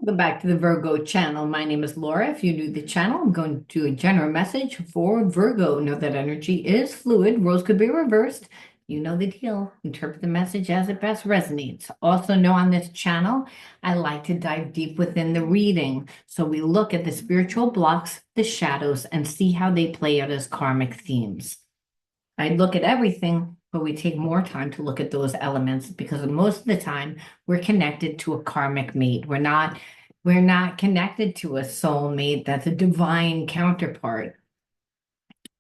Welcome back to the Virgo channel. My name is Laura. If you're new to the channel, I'm going to do a general message for Virgo. Know that energy is fluid. Roles could be reversed. You know the deal. Interpret the message as it best resonates. Also know on this channel, I like to dive deep within the reading. So we look at the spiritual blocks, the shadows, and see how they play out as karmic themes. I look at everything, but we take more time to look at those elements because most of the time we're connected to a karmic mate. We're not connected to a soul mate that's a divine counterpart.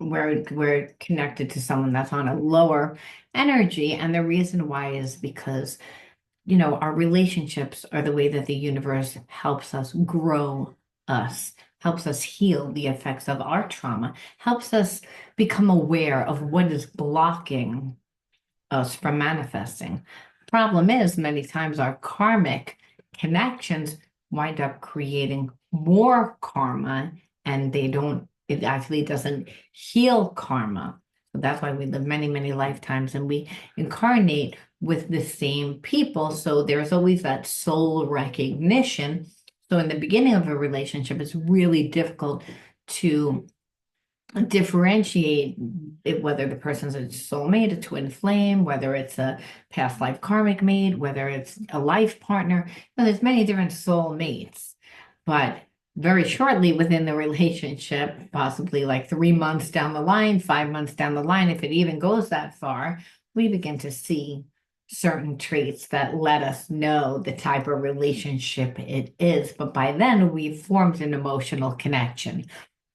We're connected to someone that's on a lower energy. And the reason why is because, our relationships are the way that the universe helps us grow us, helps us heal the effects of our trauma, helps us become aware of what is blocking us from manifesting. Problem is, many times our karmic connections wind up creating more karma, and it actually doesn't heal karma. So that's why we live many, many lifetimes and we incarnate with the same people. So there's always that soul recognition. So in the beginning of a relationship, it's really difficult to differentiate whether the person's a soulmate, a twin flame, whether it's a past life karmic mate, whether it's a life partner. There's many different soulmates, but very shortly within the relationship, possibly like 3 months down the line, 5 months down the line, if it even goes that far, we begin to see certain traits that let us know the type of relationship it is. But by then, we've formed an emotional connection.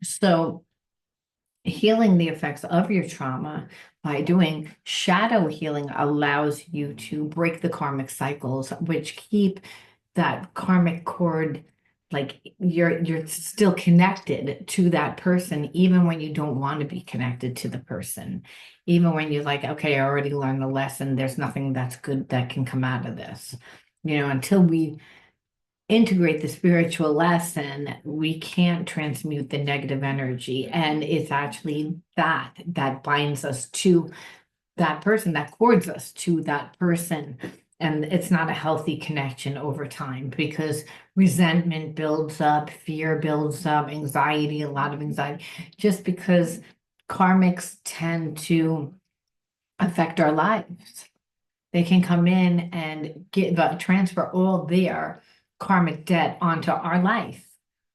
So healing the effects of your trauma by doing shadow healing allows you to break the karmic cycles, which keep that karmic cord, like you're still connected to that person even when you don't want to be connected to the person, even when you're like, okay, I already learned the lesson, there's nothing that's good that can come out of this, until we integrate the spiritual lesson, we can't transmute the negative energy. And it's actually that binds us to that person, that cords us to that person. And it's not a healthy connection over time because resentment builds up, fear builds up, anxiety, a lot of anxiety, just because karmics tend to affect our lives. They can come in and transfer all their karmic debt onto our life,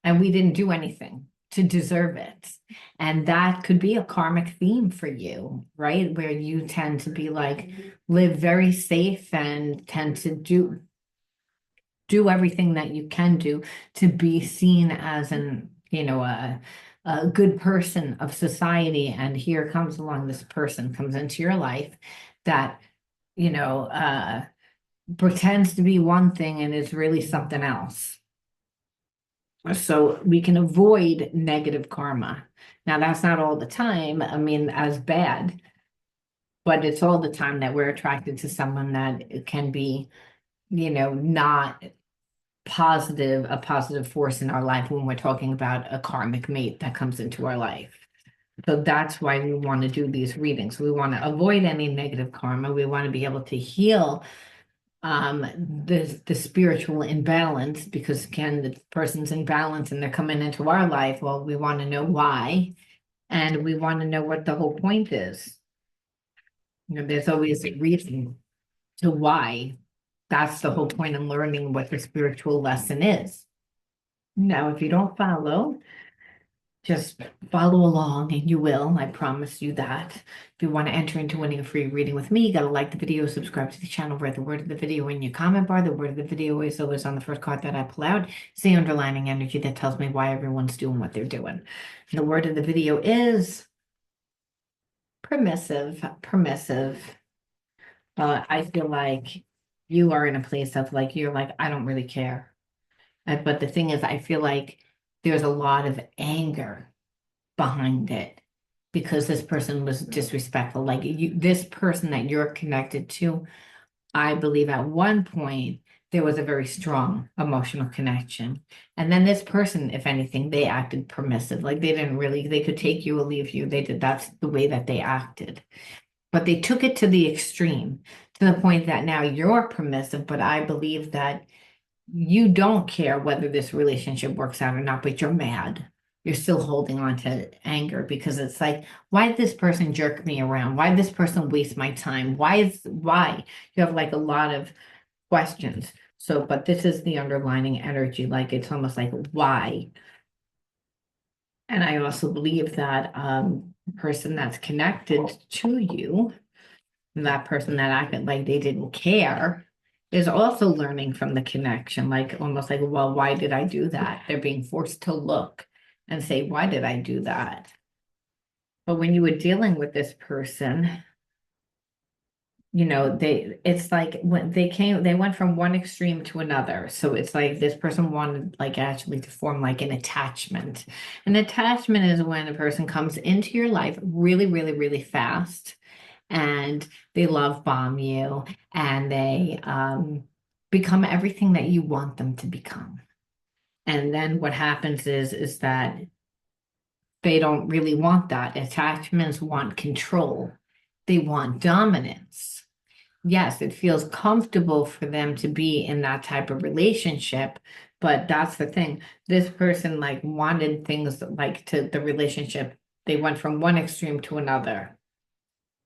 and we didn't do anything to deserve it. And that could be a karmic theme for you, right? Where you tend to be like, live very safe and tend to do everything that you can do to be seen as a good person of society. And here comes along this person comes into your life that you know, uh, pretends to be one thing and is really something else. So we can avoid negative karma. Now, that's not all the time, I mean, as bad, but it's all the time that we're attracted to someone that can be, not a positive force in our life when we're talking about a karmic mate that comes into our life. So that's why we want to do these readings. We want to avoid any negative karma. We want to be able to heal the spiritual imbalance, because again, the person's in balance and they're coming into our life. Well, we want to know why, and we want to know what the whole point is. There's always a reason to why. That's the whole point in learning what the spiritual lesson is. Now, if you don't follow, just follow along and you will. I promise you that. If you want to enter into winning a free reading with me, you got to like the video, subscribe to the channel, write the word of the video in your comment bar. The word of the video is always on the first card that I pull out. It's the underlining energy that tells me why everyone's doing what they're doing. And the word of the video is permissive. Permissive. I feel like you are in a place of like, you're like, I don't really care. But the thing is, I feel like there's a lot of anger behind it because this person was disrespectful. Like this person that you're connected to, I believe at one point there was a very strong emotional connection. And then this person, if anything, they acted permissive. Like they could take you or leave you. That's the way that they acted. But they took it to the extreme, to the point that now you're permissive. But I believe that you don't care whether this relationship works out or not, but you're mad. You're still holding on to anger because it's like, why did this person jerk me around? Why did this person waste my time? Why? You have like a lot of questions. So, but this is the underlining energy. Like it's almost like why? And I also believe that person that's connected to you, that person that acted like they didn't care, is also learning from the connection, like almost like, well, why did I do that? They're being forced to look and say, why did I do that? But when you were dealing with this person, it's like when they went from one extreme to another. So it's like this person wanted like actually to form like an attachment. An attachment is when a person comes into your life really, really, really fast and they love bomb you and they become everything that you want them to become. And then what happens is that they don't really want that. Attachments want control. They want dominance. Yes, it feels comfortable for them to be in that type of relationship, but that's the thing. This person like wanted things like to the relationship. They went from one extreme to another.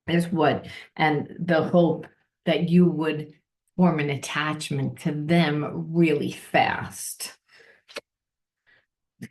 Is what, and the hope that you would form an attachment to them really fast.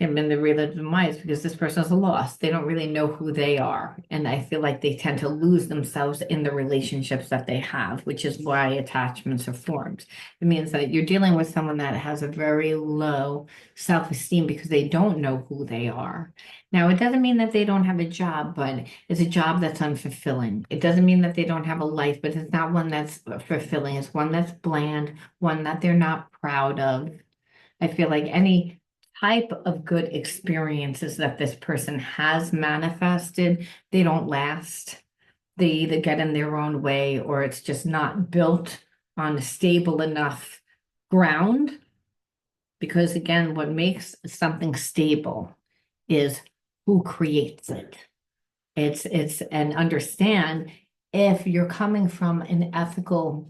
And then the real demise because this person is lost. They don't really know who they are. And I feel like they tend to lose themselves in the relationships that they have, which is why attachments are formed. It means that you're dealing with someone that has a very low self-esteem because they don't know who they are. Now, it doesn't mean that they don't have a job, but it's a job that's unfulfilling. It doesn't mean that they don't have a life, but it's not one that's fulfilling. It's one that's bland, one that they're not proud of. I feel like any type of good experiences that this person has manifested, they don't last. They either get in their own way or it's just not built on a stable enough ground. Because again, what makes something stable is who creates it. It's and understand if you're coming from an ethical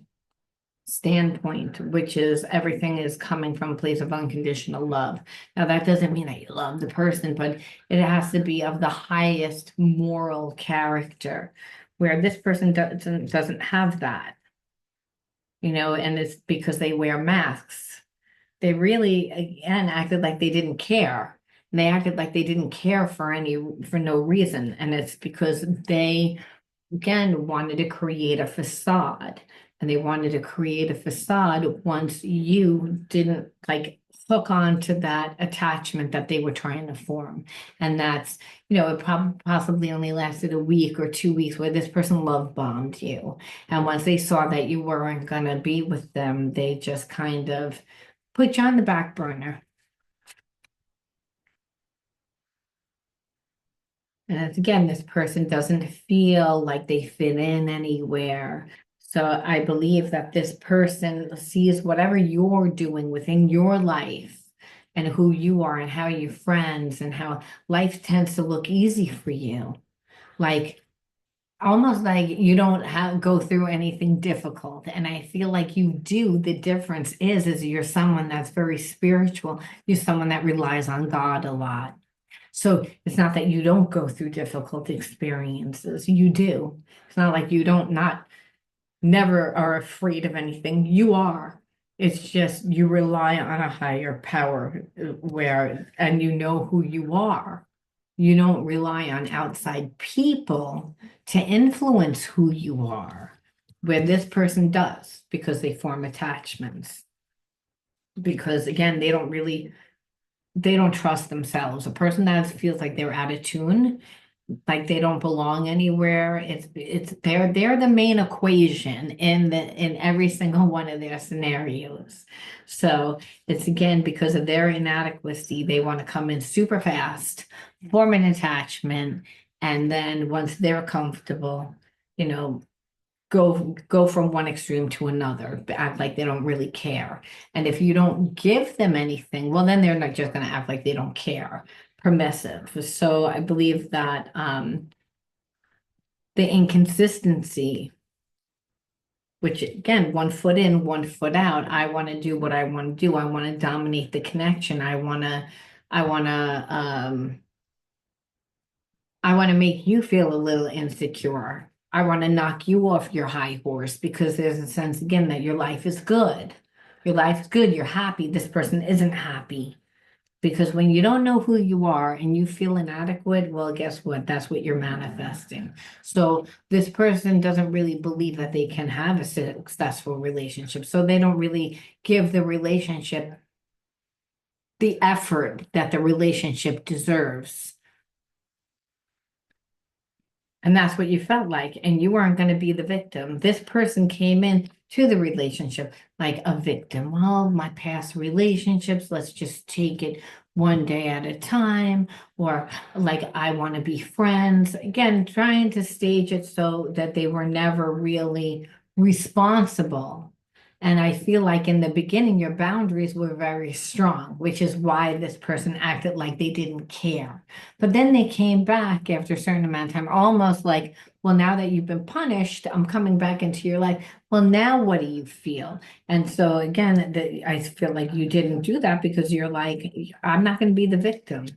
standpoint, which is everything is coming from a place of unconditional love. Now, that doesn't mean that you love the person, but it has to be of the highest moral character, where this person doesn't have that, and it's because they wear masks. They really, again, acted like they didn't care. And they acted like they didn't care for no reason. And it's because they again wanted to create a facade and they wanted to create a facade once you didn't like hook on to that attachment that they were trying to form. And that's, it possibly only lasted a week or 2 weeks where this person love bombed you. And once they saw that you weren't going to be with them, they just kind of put you on the back burner. And it's, again, this person doesn't feel like they fit in anywhere. So I believe that this person sees whatever you're doing within your life and who you are and how you're friends and how life tends to look easy for you. Like almost like you don't have go through anything difficult. And I feel like you do. The difference is you're someone that's very spiritual. You're someone that relies on God a lot. So it's not that you don't go through difficult experiences. You do. It's not like you don't not never are afraid of anything. You are. It's just you rely on a higher power and you know who you are. You don't rely on outside people to influence who you are, where this person does because they form attachments. Because again, they don't trust themselves. A person that feels like they're out of tune, like they don't belong anywhere. It's they're the main equation in every single one of their scenarios. So it's again because of their inadequacy, they want to come in super fast, form an attachment, and then once they're comfortable, you know, go from one extreme to another, act like they don't really care. And if you don't give them anything, well, then they're not just going to act like they don't care. Permissive. So I believe that the inconsistency which again, one foot in, one foot out. I want to do what I want to do. I want to dominate the connection. I want to I want to make you feel a little insecure. I want to knock you off your high horse because there's a sense again that your life is good. Your life is good. You're happy. This person isn't happy. Because when you don't know who you are and you feel inadequate, well, guess what? That's what you're manifesting. So this person doesn't really believe that they can have a successful relationship. So they don't really give the relationship the effort that the relationship deserves. And that's what you felt like. And you weren't going to be the victim. This person came in to the relationship like a victim. Well, my past relationships, let's just take it one day at a time. Or like, I want to be friends. Again, trying to stage it so that they were never really responsible. And I feel like in the beginning, your boundaries were very strong, which is why this person acted like they didn't care. But then they came back after a certain amount of time, almost like, well, now that you've been punished, I'm coming back into your life. Well, now what do you feel? And so again, I feel like you didn't do that because you're like, I'm not going to be the victim.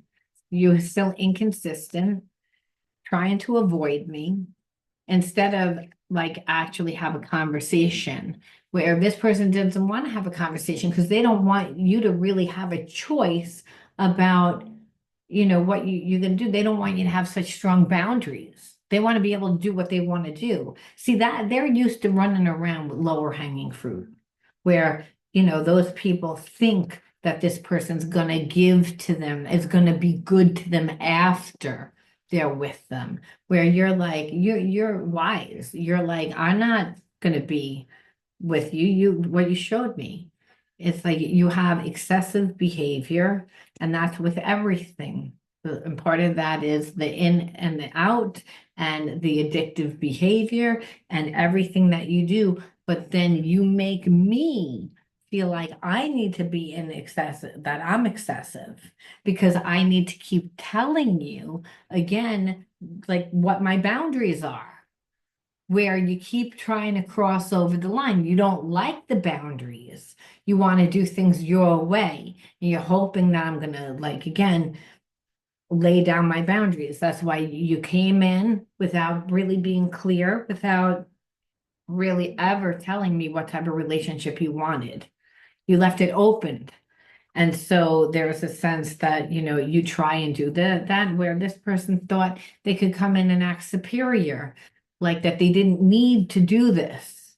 You're still inconsistent, trying to avoid me instead of like actually have a conversation where this person doesn't want to have a conversation because they don't want you to really have a choice about what you're going to do. They don't want you to have such strong boundaries. They want to be able to do what they want to do. See that they're used to running around with lower hanging fruit where those people think that this person's going to give to them, is going to be good to them after they're with them, where you're like you're wise. You're like, I'm not going to be with you. What you showed me, it's like you have excessive behavior, and that's with everything. And part of that is the in and the out and the addictive behavior and everything that you do. But then you make me feel like I need to be in excessive, that I'm excessive, because I need to keep telling you again, like what my boundaries are, where you keep trying to cross over the line. You don't like the boundaries. You want to do things your way. And you're hoping that I'm going to, like, again, lay down my boundaries. That's why you came in without really being clear, without really ever telling me what type of relationship you wanted. You left it open. And so there's a sense that, you try and do that where this person thought they could come in and act superior, like that they didn't need to do this.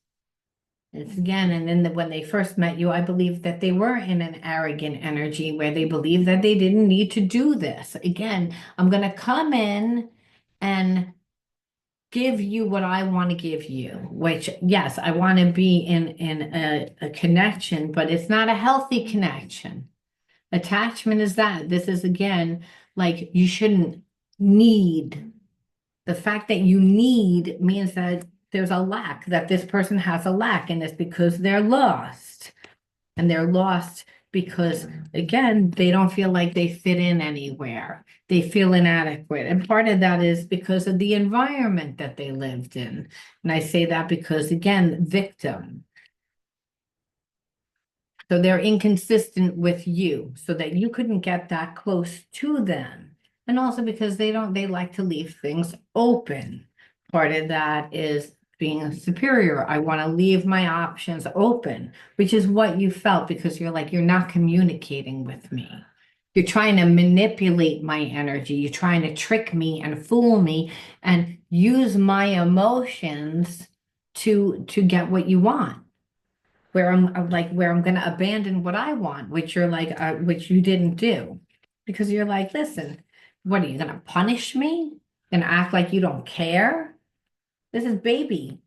It's again, and then when they first met you, I believe that they were in an arrogant energy where they believed that they didn't need to do this. Again, I'm going to come in and give you what I want to give you, which, yes, I want to be in a connection, but it's not a healthy connection. Attachment is that. This is again, like you shouldn't need. The fact that you need means that there's a lack, that this person has a lack, and it's because they're lost. And they're lost because, again, they don't feel like they fit in anywhere. They feel inadequate. And part of that is because of the environment that they lived in. And I say that because, again, victim. So they're inconsistent with you so that you couldn't get that close to them. And also because they like to leave things open. Part of that is being superior. I want to leave my options open, which is what you felt because you're like, you're not communicating with me. You're trying to manipulate my energy. You're trying to trick me and fool me and use my emotions to get what you want, where I'm like, where I'm going to abandon what I want, which you're like, which you didn't do, because you're like, listen, what are you going to punish me? Going to act like you don't care? This is baby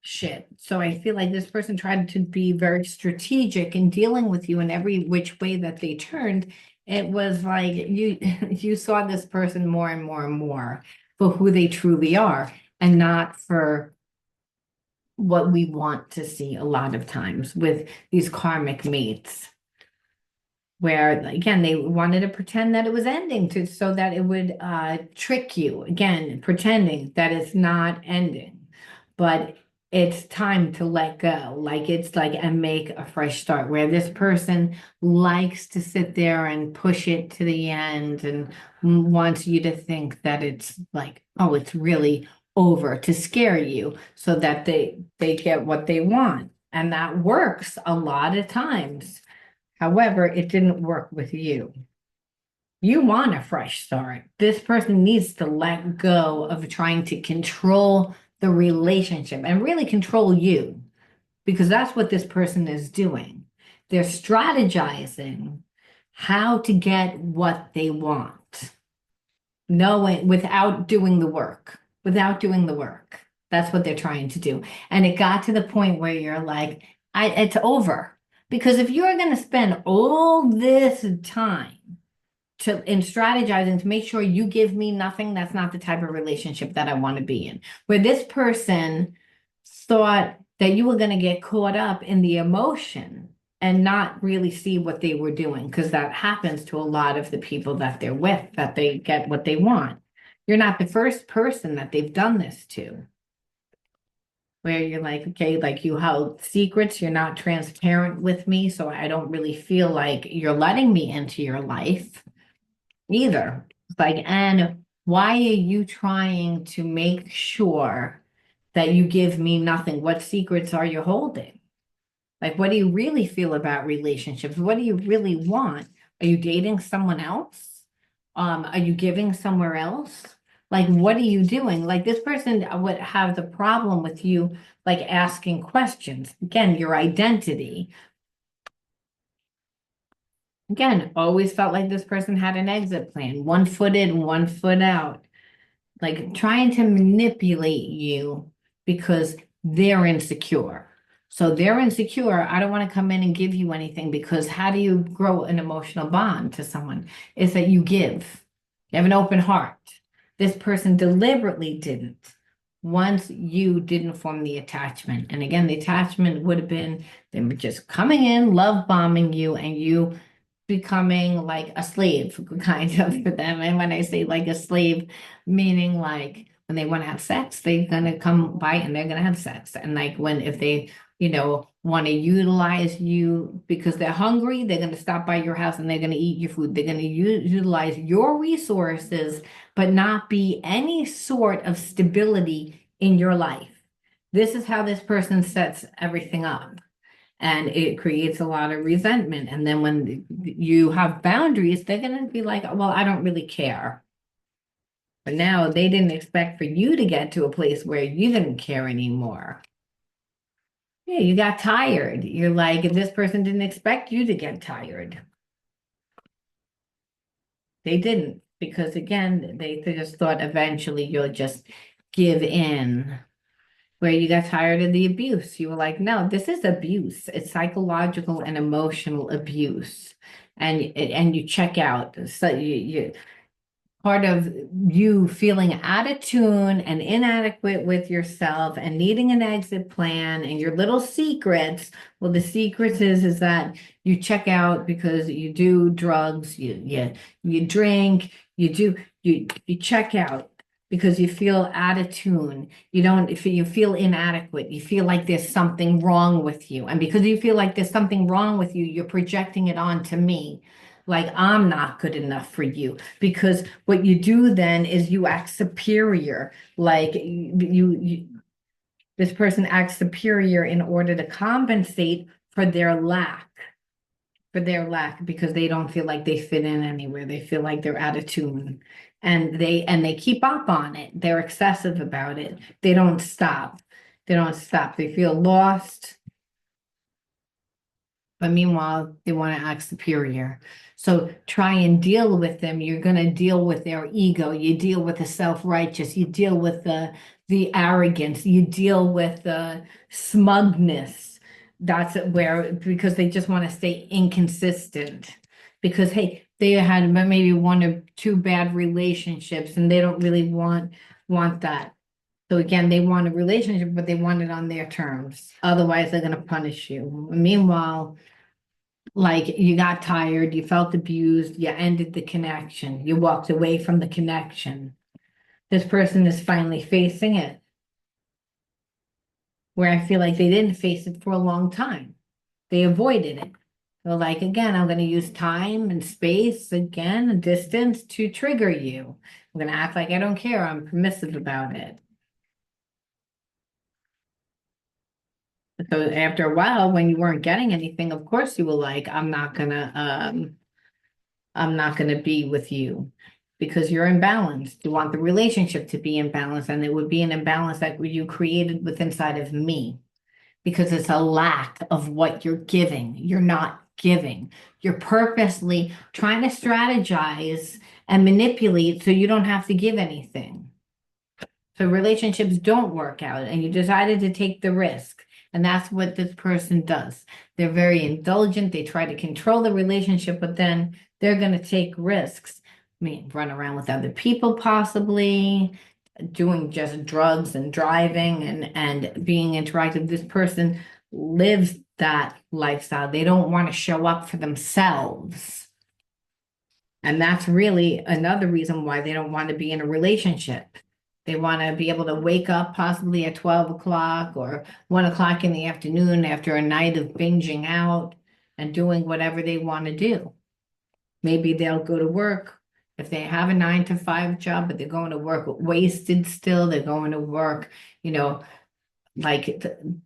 shit. So I feel like this person tried to be very strategic in dealing with you in every which way that they turned. It was like you saw this person more and more and more for who they truly are, and not for what we want to see a lot of times with these karmic mates, where again they wanted to pretend that it was ending to so that it would trick you, again pretending that it's not ending, but it's time to let go. Like it's like and make a fresh start where this person likes to sit there and push it to the end and wants you to think that it's like, oh, it's really over to scare you so that they get what they want. And that works a lot of times. However, it didn't work with you. You want a fresh start. This person needs to let go of trying to control the relationship and really control you because that's what this person is doing. They're strategizing how to get what they want, knowing without doing the work, without doing the work. That's what they're trying to do. And it got to the point where you're like, it's over. Because if you're going to spend all this time in strategizing to make sure you give me nothing, that's not the type of relationship that I want to be in. Where this person thought that you were going to get caught up in the emotion and not really see what they were doing, because that happens to a lot of the people that they're with, that they get what they want. You're not the first person that they've done this to. Where you're like, okay, like you held secrets, you're not transparent with me, so I don't really feel like you're letting me into your life either. It's like, and why are you trying to make sure that you give me nothing? What secrets are you holding? Like, what do you really feel about relationships? What do you really want? Are you dating someone else? Are you giving somewhere else? Like, what are you doing? Like, this person would have the problem with you, like asking questions. Again, your identity. Again, always felt like this person had an exit plan, one foot in, one foot out, like trying to manipulate you because they're insecure. So they're insecure. I don't want to come in and give you anything because how do you grow an emotional bond to someone? Is that you give. You have an open heart. This person deliberately didn't. Once you didn't form the attachment. And again, the attachment would have been them just coming in, love bombing you, and you becoming like a slave kind of for them. And when I say like a slave, meaning like when they want to have sex, they're gonna come by and they're gonna have sex. And like when if they, want to utilize you because they're hungry, they're gonna stop by your house and they're gonna eat your food. They're gonna utilize your resources, but not be any sort of stability in your life. This is how this person sets everything up. And it creates a lot of resentment. And then when you have boundaries, they're going to be like, well, I don't really care. But now they didn't expect for you to get to a place where you didn't care anymore. Yeah, you got tired. You're like, this person didn't expect you to get tired. They didn't, because again, they just thought eventually you'll just give in. Where you got tired of the abuse. You were like, no, this is abuse. It's psychological and emotional abuse. And you check out. So you part of you feeling out of tune and inadequate with yourself and needing an exit plan and your little secrets. Well, the secrets is that you check out because you do drugs, you drink, you check out because you out of tune. You don't, if you feel inadequate, you feel like there's something wrong with you. And because you feel like there's something wrong with you, you're projecting it onto me. Like I'm not good enough for you because what you do then is you act superior. Like this person acts superior in order to compensate for their lack because they don't feel like they fit in anywhere. They feel like they're out of tune. And they keep up on it. They're excessive about it. They don't stop. They don't stop. They feel lost. But meanwhile, they want to act superior. So try and deal with them. You're going to deal with their ego. You deal with the self-righteous. You deal with the arrogance. You deal with the smugness. That's where, because they just want to stay inconsistent. Because, hey, they had maybe one or two bad relationships and they don't really want that. So again, they want a relationship, but they want it on their terms. Otherwise, they're going to punish you. Meanwhile, like you got tired, you felt abused, you ended the connection, you walked away from the connection. This person is finally facing it. where I feel like they didn't face it for a long time. They avoided it. So like, again, I'm going to use time and space, again, distance to trigger you. I'm going to act like I don't care. I'm permissive about it. So after a while, when you weren't getting anything, of course you were like, I'm not gonna be with you because you're imbalanced. You want the relationship to be imbalanced, and it would be an imbalance that you created with inside of me because it's a lack of what you're giving. You're not giving. You're purposely trying to strategize and manipulate so you don't have to give anything. So relationships don't work out, and you decided to take the risk. And that's what this person does. They're very indulgent. They try to control the relationship, but then they're going to take risks. I mean, run around with other people, possibly doing just drugs and driving and being interactive. This person lives that lifestyle. They don't want to show up for themselves. And that's really another reason why they don't want to be in a relationship. They want to be able to wake up possibly at 12 o'clock or 1 o'clock in the afternoon after a night of binging out and doing whatever they want to do. Maybe they'll go to work if they have a 9 to 5 job, but they're going to work wasted still. They're going to work, you know, like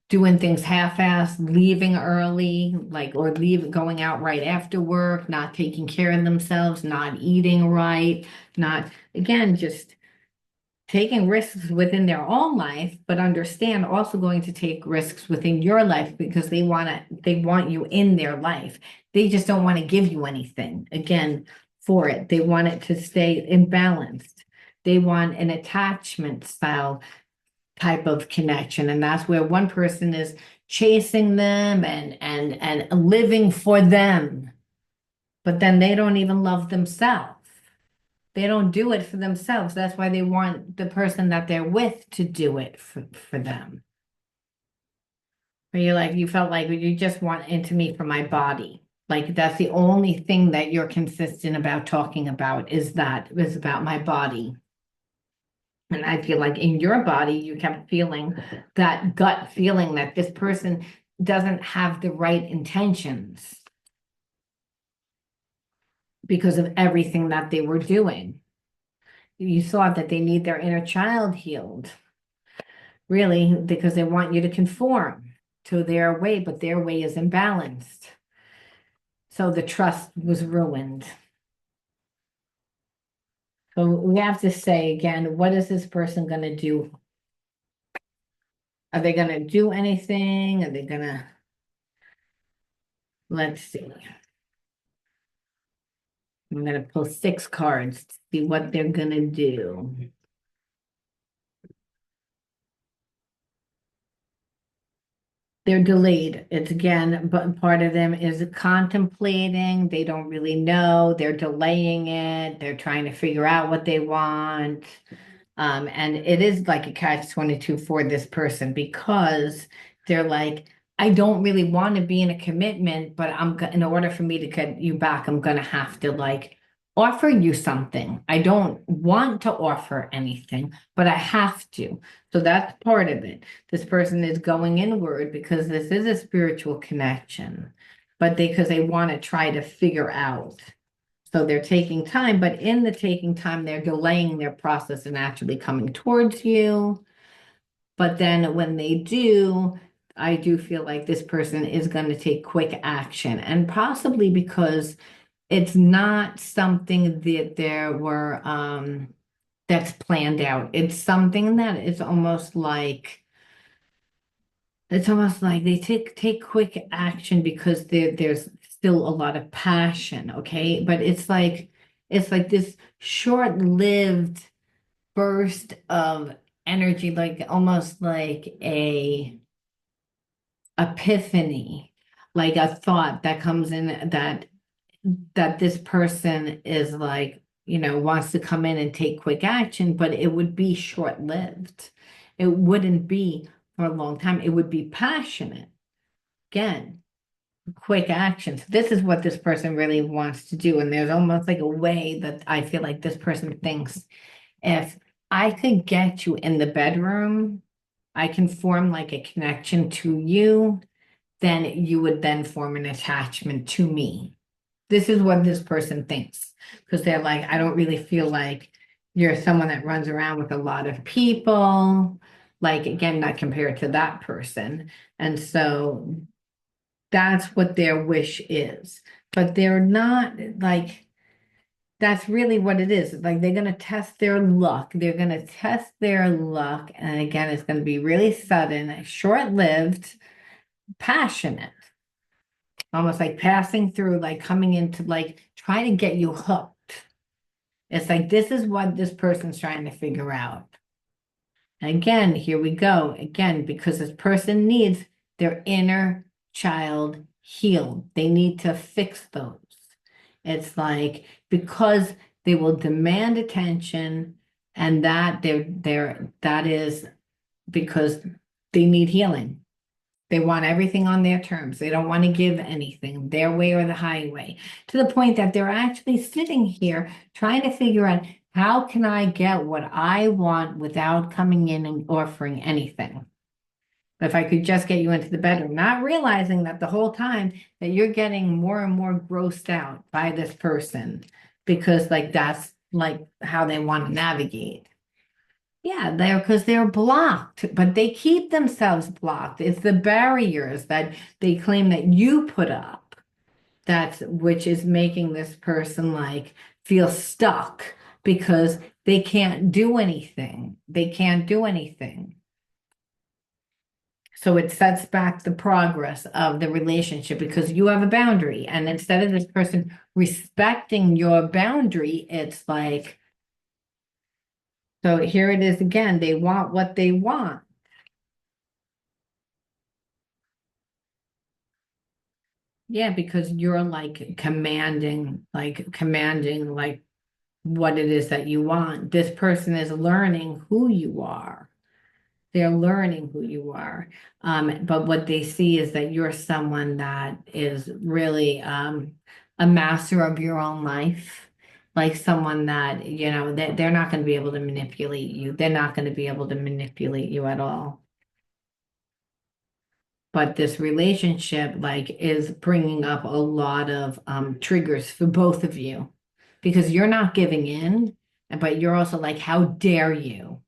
doing things half-assed, leaving early, like, or going out right after work, not taking care of themselves, not eating right, not, again, just taking risks within their own life, but understand also going to take risks within your life because they want you in their life. They just don't want to give you anything again for it. They want it to stay imbalanced. They want an attachment style type of connection. And that's where one person is chasing them and living for them. But then they don't even love themselves. They don't do it for themselves. That's why they want the person that they're with to do it for them. Or you're like, you felt like you just want intimacy for my body. Like that's the only thing that you're consistent about talking about is about my body. And I feel like in your body, you kept feeling that gut feeling that this person doesn't have the right intentions because of everything that they were doing. You saw that they need their inner child healed, really, because they want you to conform to their way, but their way is imbalanced. So the trust was ruined. So we have to say again, what is this person going to do? Are they going to do anything? Are they going to, let's see. I'm going to pull 6 cards to see what they're going to do. They're delayed. It's again, but part of them is contemplating. They don't really know. They're delaying it. They're trying to figure out what they want. And it is like a catch-22 for this person because they're like, I don't really want to be in a commitment, but in order for me to get you back, I'm gonna have to like offer you something. I don't want to offer anything, but I have to. So that's part of it. This person is going inward because this is a spiritual connection, but because they want to try to figure out. So they're taking time, but in the taking time, they're delaying their process and actually coming towards you. But then when they do, I do feel like this person is going to take quick action, and possibly because it's not something that there were that's planned out. It's something that is almost like they take quick action because there's still a lot of passion, okay? But it's like this short-lived burst of energy, like almost like a epiphany, like a thought that comes in that this person is like, wants to come in and take quick action, but it would be short-lived. It wouldn't be for a long time. It would be passionate. Again, quick actions. This is what this person really wants to do. And there's almost like a way that I feel like this person thinks if I could get you in the bedroom, I can form like a connection to you, then you would then form an attachment to me. This is what this person thinks because they're like, I don't really feel like you're someone that runs around with a lot of people. Like, again, not compared to that person. And so that's what their wish is. But they're not like, that's really what it is. Like, they're going to test their luck. They're going to test their luck. And again, it's going to be really sudden, short lived, passionate, almost like passing through, like coming into like trying to get you hooked. It's like this is what this person's trying to figure out. And again, here we go. Again, because this person needs their inner child healed. They need to fix those. It's like because they will demand attention, and that is because they need healing. They want everything on their terms. They don't want to give anything, their way or the highway, to the point that they're actually sitting here trying to figure out how can I get what I want without coming in and offering anything. If I could just get you into the bedroom, not realizing that the whole time that you're getting more and more grossed out by this person because like that's like how they want to navigate. Yeah, they're because they're blocked, but they keep themselves blocked. It's the barriers that they claim that you put up that's which is making this person like feel stuck because they can't do anything. They can't do anything. So it sets back the progress of the relationship because you have a boundary. And instead of this person respecting your boundary, it's like, so here it is again. They want what they want. Yeah, because you're like commanding like what it is that you want. This person is learning who you are. They're learning who you are. But what they see is that you're someone that is really a master of your own life. Like someone that, that they're not going to be able to manipulate you. They're not going to be able to manipulate you at all. But this relationship like is bringing up a lot of triggers for both of you because you're not giving in, but you're also like, how dare you?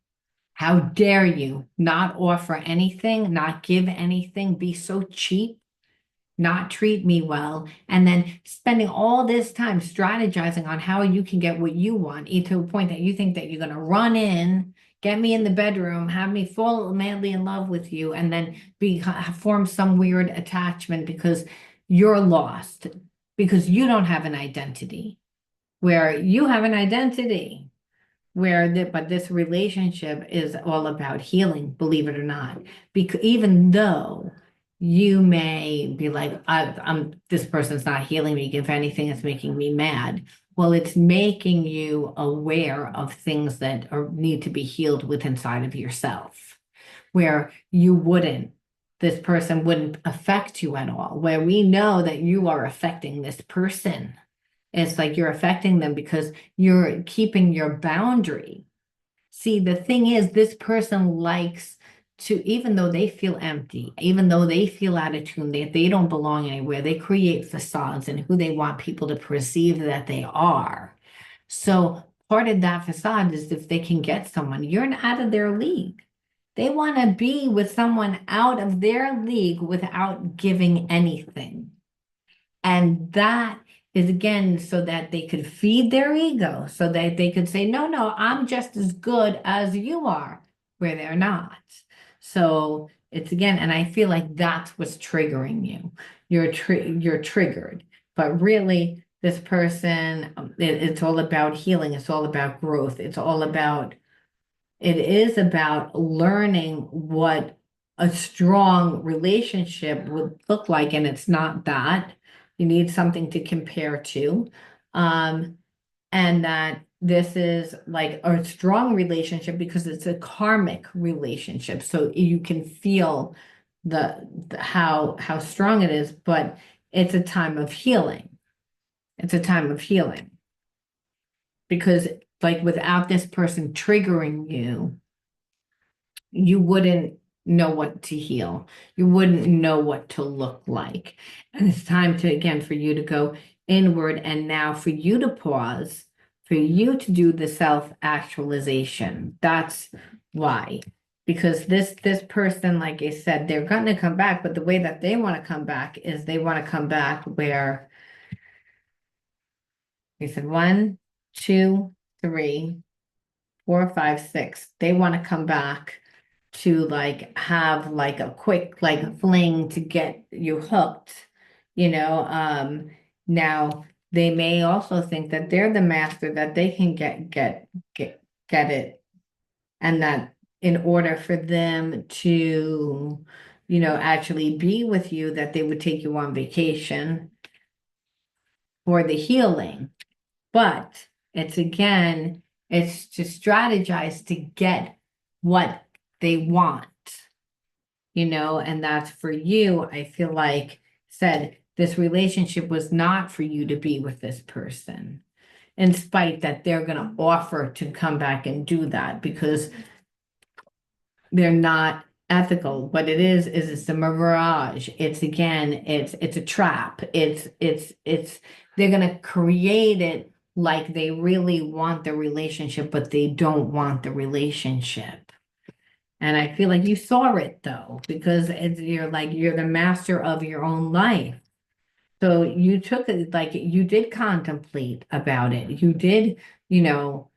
How dare you not offer anything, not give anything, be so cheap, not treat me well, and then spending all this time strategizing on how you can get what you want, to a point that you think that you're going to run in, get me in the bedroom, have me fall madly in love with you, and then form some weird attachment because you're lost, because you don't have an identity, where you have an identity but this relationship is all about healing, believe it or not. Because even though you may be like, I'm this person's not healing me. If anything, it's making me mad. Well, it's making you aware of things that need to be healed with inside of yourself, where this person wouldn't affect you at all, where we know that you are affecting this person. It's like you're affecting them because you're keeping your boundary. See, the thing is, this person likes to, even though they feel empty, even though they feel out of tune, they don't belong anywhere, they create facades and who they want people to perceive that they are. So part of that facade is if they can get someone, you're out of their league. They want to be with someone out of their league without giving anything. And that is again so that they could feed their ego, so that they could say, no, no, I'm just as good as you are, where they're not. So it's again, and I feel like that's what's triggering you. You're triggered, but really, this person, it's all about healing. It's all about growth. It is about learning what a strong relationship would look like, and it's not that. You need something to compare to. Um, and that this is like a strong relationship because it's a karmic relationship. So you can feel how strong it is, but it's a time of healing. It's a time of healing because like without this person triggering you, you wouldn't know what to heal. You wouldn't know what to look like. And it's time to, again, for you to go inward and now for you to pause, for you to do the self-actualization. That's why. Because this person, like I said, they're going to come back, but the way that they want to come back is they want to come back where we said 1, 2, 3, 4, 5, 6. They want to come back to like have like a quick like fling to get you hooked, you know. Now they may also think that they're the master, that they can get it, and that in order for them to, you know, actually be with you, that they would take you on vacation for the healing. But it's again, it's to strategize to get what they want, you know, and that's for you. I feel like said this relationship was not for you to be with this person, in spite that they're going to offer to come back and do that because they're not ethical. What it is it's a mirage. It's again, it's a trap. It's they're gonna create it like they really want the relationship, but they don't want the relationship. And I feel like you saw it though, because you're like you're the master of your own life. So you took it like you did contemplate about it. You did, you know,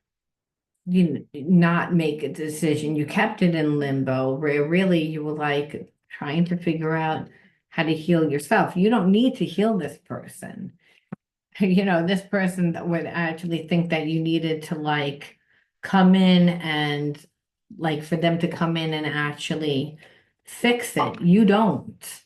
you not make a decision. You kept it in limbo where really you were like trying to figure out how to heal yourself. You don't need to heal this person. You know, this person that would actually think that you needed to like come in and like for them to come in and actually fix it. You don't.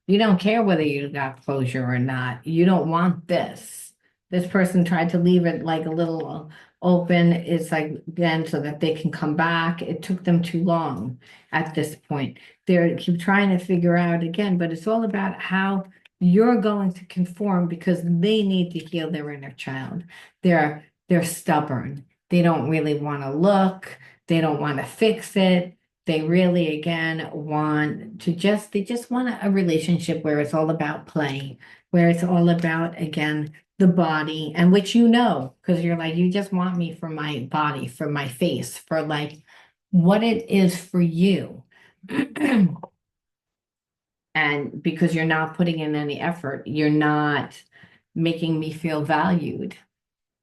You don't care whether you got closure or not. You don't want this. This person tried to leave it like a little open. It's like then so that they can come back. It took them too long at this point. They're keep trying to figure out again, but it's all about how you're going to conform because they need to heal their inner child. They're stubborn. They don't really want to look. They don't want to fix it. They really, again, want to they just want a relationship where it's all about play, where it's all about, again, the body, and which you know, because you're like, you just want me for my body, for my face, for like what it is for you. And because you're not putting in any effort, you're not making me feel valued.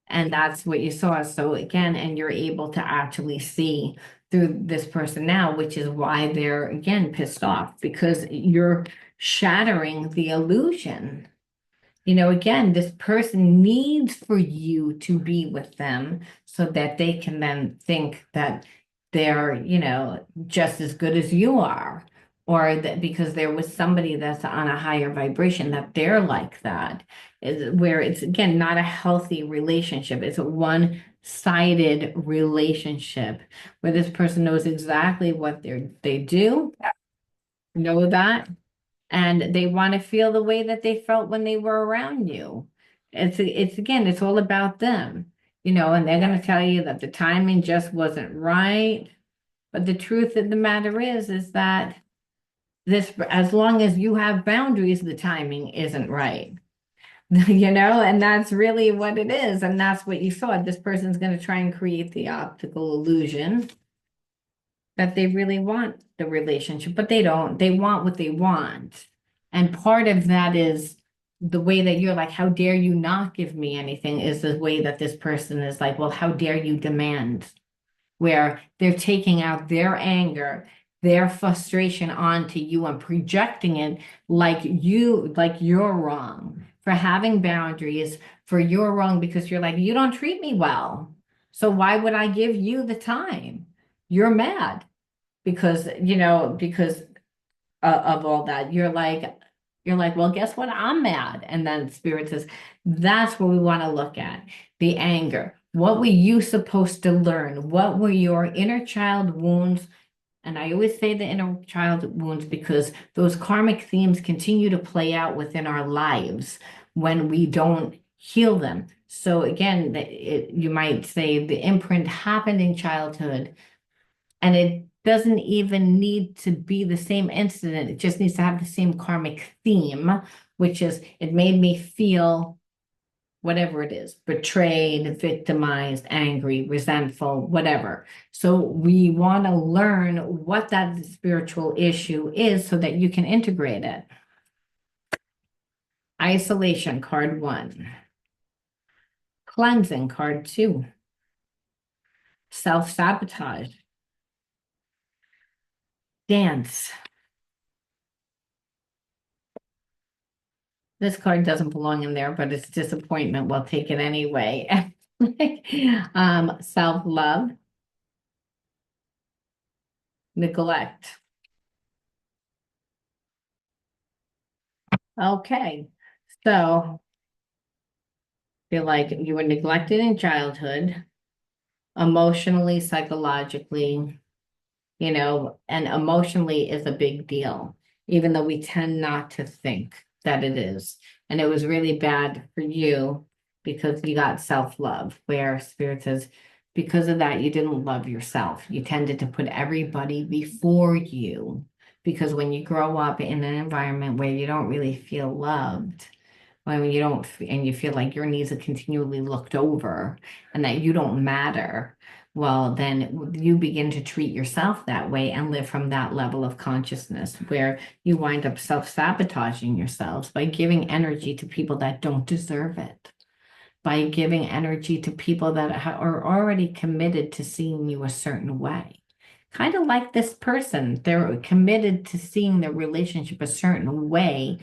And that's what you saw. So again, and you're able to actually see through this person now, which is why they're again pissed off because you're shattering the illusion. You know, again, this person needs for you to be with them so that they can then think that they're, you know, just as good as you are, or that because there was somebody that's on a higher vibration that they're like that, is where it's again not a healthy relationship. It's a one-sided relationship where this person knows exactly what they do, know that and they want to feel the way that they felt when they were around you. It's again, it's all about them, you know, and they're going to tell you that the timing just wasn't right. But the truth of the matter is that this, as long as you have boundaries, the timing isn't right. You know, and that's really what it is. And that's what you saw. This person's going to try and create the optical illusion that they really want the relationship, but they don't. They want what they want. And part of that is the way that you're like, how dare you not give me anything, is the way that this person is like, well, how dare you demand? Where they're taking out their anger, their frustration onto you and projecting it like you're wrong for having boundaries, for you're wrong because you're like, you don't treat me well. So why would I give you the time? You're mad because, you know, because of all that. You're like, well, guess what? I'm mad. And then Spirit says, that's what we want to look at. The anger. What were you supposed to learn? What were your inner child wounds? And I always say the inner child wounds because those karmic themes continue to play out within our lives when we don't heal them. So again, you might say the imprint happened in childhood and doesn't even need to be the same incident. It just needs to have the same karmic theme, which is it made me feel whatever it is, betrayed, victimized, angry, resentful, whatever. So we want to learn what that spiritual issue is so that you can integrate it. Isolation, card 1. Cleansing, card 2. Self-sabotage. Dance. This card doesn't belong in there, but it's disappointment. We'll take it anyway. Self-love, neglect. Okay, so feel like you were neglected in childhood, emotionally, psychologically, and emotionally is a big deal, even though we tend not to think that it is. And it was really bad for you because you got self-love, where Spirit says, because of that, you didn't love yourself. You tended to put everybody before you. Because when you grow up in an environment where you don't really feel loved, when you don't, and you feel like your needs are continually looked over and that you don't matter, well, then you begin to treat yourself that way and live from that level of consciousness where you wind up self-sabotaging yourselves by giving energy to people that don't deserve it, by giving energy to people that are already committed to seeing you a certain way. Kind of like this person, they're committed to seeing their relationship a certain way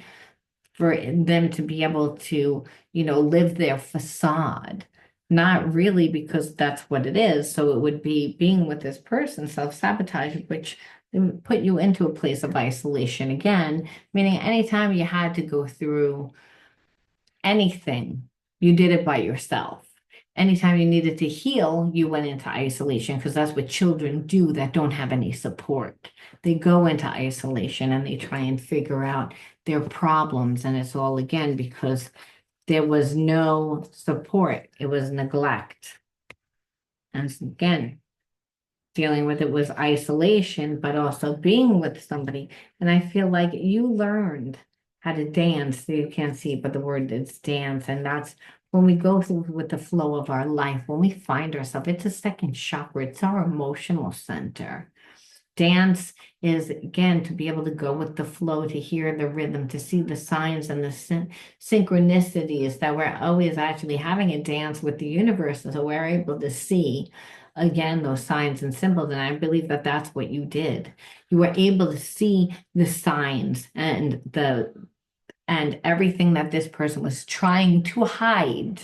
for them to be able to, live their facade. Not really because that's what it is. So it would be being with this person, self-sabotage, which would put you into a place of isolation again, meaning anytime you had to go through anything, you did it by yourself. Anytime you needed to heal, you went into isolation because that's what children do that don't have any support. They go into isolation and they try and figure out their problems. And it's all again because there was no support, it was neglect. And again, dealing with it was isolation, but also being with somebody. And I feel like you learned how to dance. You can't see it, but the word is dance. And that's when we go through with the flow of our life, when we find ourselves, it's a second chakra, it's our emotional center. Dance is, again, to be able to go with the flow, to hear the rhythm, to see the signs and the synchronicities that we're always actually having a dance with the universe. So we're able to see, again, those signs and symbols. And I believe that that's what you did. You were able to see the signs and everything that this person was trying to hide.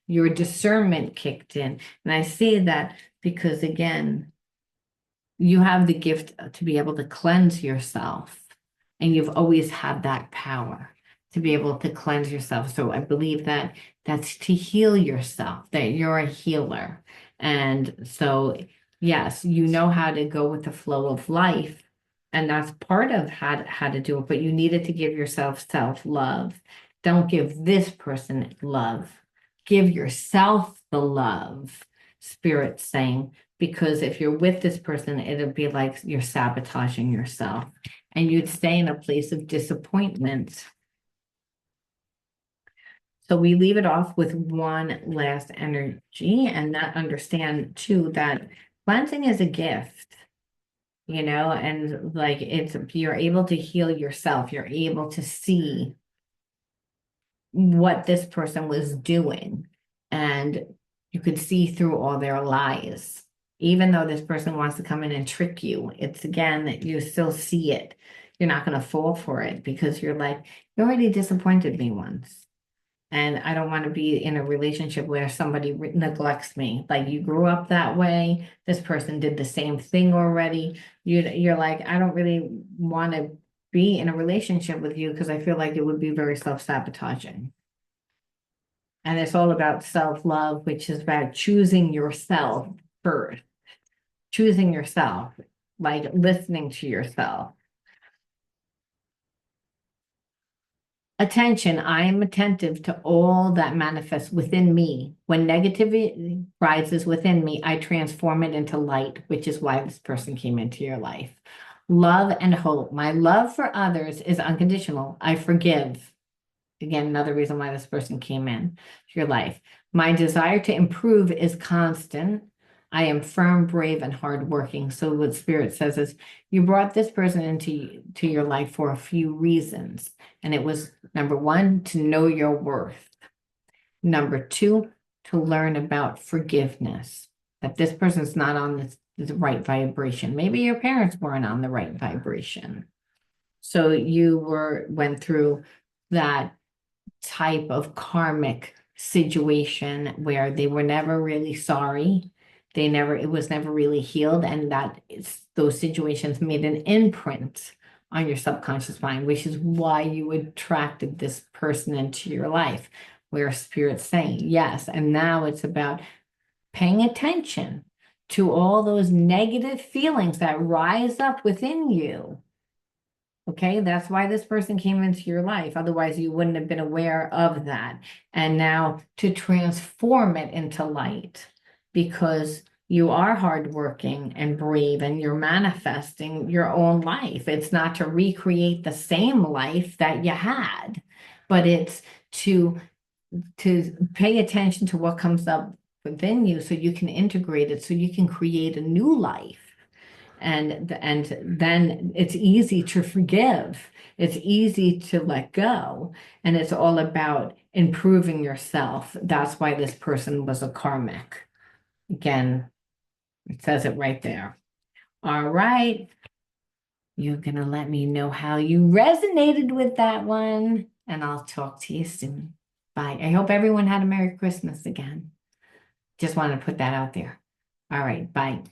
Your discernment kicked in. And I say that because, again, you have the gift to be able to cleanse yourself. And you've always had that power to be able to cleanse yourself. So I believe that that's to heal yourself, that you're a healer. And so, yes, you know how to go with the flow of life. And that's part of how to do it. But you needed to give yourself self-love. Don't give this person love. Give yourself the love, Spirit's saying, because if you're with this person, it'll be like you're sabotaging yourself and you'd stay in a place of disappointment. So we leave it off with one last energy and that understand too that cleansing is a gift, and like you're able to heal yourself. You're able to see what this person was doing and you could see through all their lies. Even though this person wants to come in and trick you, it's again that you still see it. You're not going to fall for it because you're like, you already disappointed me once. And I don't want to be in a relationship where somebody neglects me. Like you grew up that way. This person did the same thing already. You're like, I don't really want to be in a relationship with you because I feel like it would be very self-sabotaging. And it's all about self-love, which is about choosing yourself first, choosing yourself, like listening to yourself. Attention, I am attentive to all that manifests within me. When negativity rises within me, I transform it into light, which is why this person came into your life. Love and hope. My love for others is unconditional. I forgive. Again, another reason why this person came in to your life. My desire to improve is constant. I am firm, brave, and hardworking. So what Spirit says is you brought this person into your life for a few reasons. And it was number one, to know your worth. Number two, to learn about forgiveness. That this person's not on the right vibration. Maybe your parents weren't on the right vibration. So you went through that type of karmic situation where they were never really sorry. It was never really healed. And those situations made an imprint on your subconscious mind, which is why you attracted this person into your life, where Spirit's saying yes. And now it's about paying attention to all those negative feelings that rise up within you. Okay, that's why this person came into your life. Otherwise, you wouldn't have been aware of that. And now to transform it into light, because you are hardworking and brave and you're manifesting your own life. It's not to recreate the same life that you had, but it's to pay attention to what comes up within you so you can integrate it, so you can create a new life. And then it's easy to forgive. It's easy to let go. And it's all about improving yourself. That's why this person was a karmic. Again, it says it right there. All right. You're going to let me know how you resonated with that one. And I'll talk to you soon. Bye. I hope everyone had a Merry Christmas again. Just wanted to put that out there. All right. Bye.